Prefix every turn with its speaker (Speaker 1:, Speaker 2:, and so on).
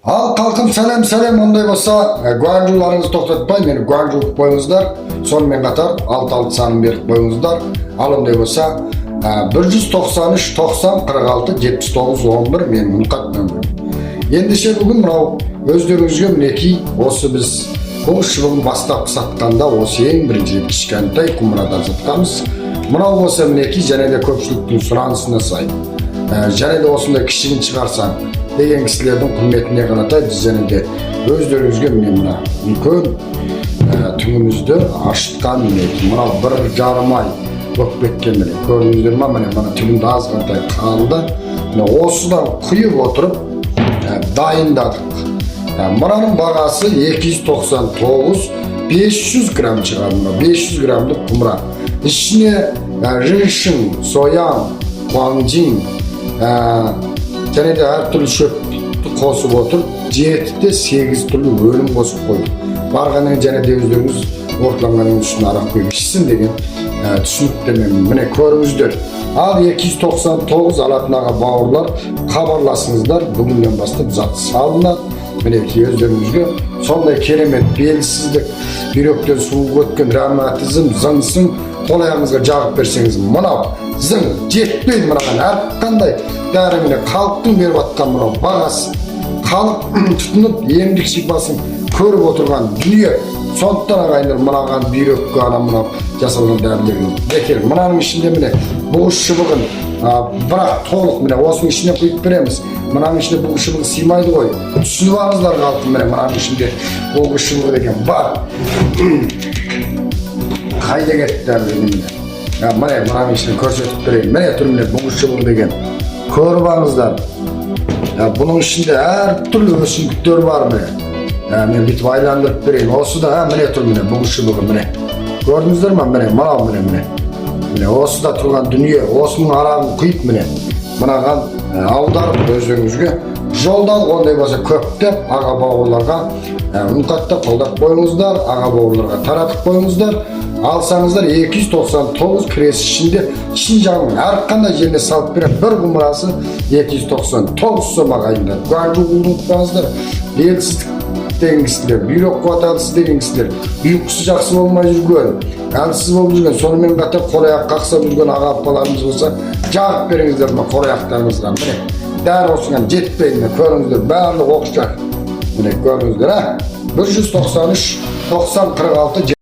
Speaker 1: Al kalkım selam onday bolsa Guangzhou'larınızı toxtatpay meni Guangzhou uqib qo'yingizlar. Sonымен qatar 6 sanын berib qo'yingizlar. Al onday bolsa 193 90 46 79 11 men Mulqat nömrüm. Endişe bugün mынау өздеріңізге мінекей осы біз қоңышшылығын бастап сатқанда осы ең бірінші кішкентай құмырадан сатқанбыз. Мынау болса мінекей және де көпшіліктің сұранысына сай. Және де осындай кішігін шығарсаң деген кісілердің құрметіне қарата және де өздеріңізге мына үлкен түңімізді ашытқан мінекей. Мынау 1,5 ай болып кеткен міне. Көрдіңіздер ме? Міне түңімді азғантай қалды. Осыдан құйып отырып дайындадық. Мұраның бағасы 299 500 грамм шығады. 500 граммдық құмыра. Ішіне ришин, соян, guangjing және де әртүрлі шөпті қосып отырып, 7-те 8 түрлі өнім қосып қойдық. Барғаннан және де өздеріңіз орталанғаннан үшін арақ қойып ішсін деген түсініктемен міне көріңіздер. Ал 299 алатын аға бауырлар хабарласыңыздар. Бүгіннен бастап зат салынады. Мінекей өздеріңізге сондай керемет белсіздік, бүйректен суық өткен ревматизм, зыңсын қол аяғыңызға жағып берсеңіз, мынау зың жетпейді. Мынаған әрқандай дәріміне халықтың беріп атқан мынау бағасы, халық тұтынып емдік шипасын көріп отырған дүние. Сондықтан ағайындар мынаған бүйрекке мынау жасалған дәрілерін бекер. Мынаның ішінде міне бұғыс шыбығын бірақ толық міне осының ішіне құйып береміз. Мынаның ішінде бұғыс шыбығы сыймайды ғой. Түсініп алыңыздар қалды міне мынаның ішінде бұғыс шыбығы деген бар. Қайда кетті дәрілерін? Міне мынаның ішіне көрсетіп берейін. Міне тұр міне бұғыс шыбығы деген. Көріп алыңыздар. Бұның ішінде әртүрлі өсімдіктер бар міне. Мен бүйтіп айландырып берейін. Осы да міне тұр міне бұғыс шыбығы міне. Көрдіңіздер ме? Міне мынау міне. Міне осы да тұрған дүние. Осының арағын құйып міне. Мынаған аударып өздеріңізге жолдан ондай болса көптеп аға бауырларға үнқатта қолдап қойыңыздар. Аға бауырларға таратып қойыңыздар. Алсаңыздар 299 кіресі ішінде шын жағының әрқандай жеріне салып беріп бір құмырасы 299 сом ағайындар. Guangzhou ұмытпаңыздар. Белсіздік деген кісілер, бүйрек қуатансыз деген кісілер, ұйқысы жақсы болмай жүрген, әлсіз болып жүрген, сонымен қатар қол аяқ қақсап жүрген аға апаларымыз болса, жағып беріңіздер ме қол аяқтарыңызға. Міне, дәл осыған жетпейді. Көріңіздер, барлық оқшақ. Міне, көріңіздер, 193 90 46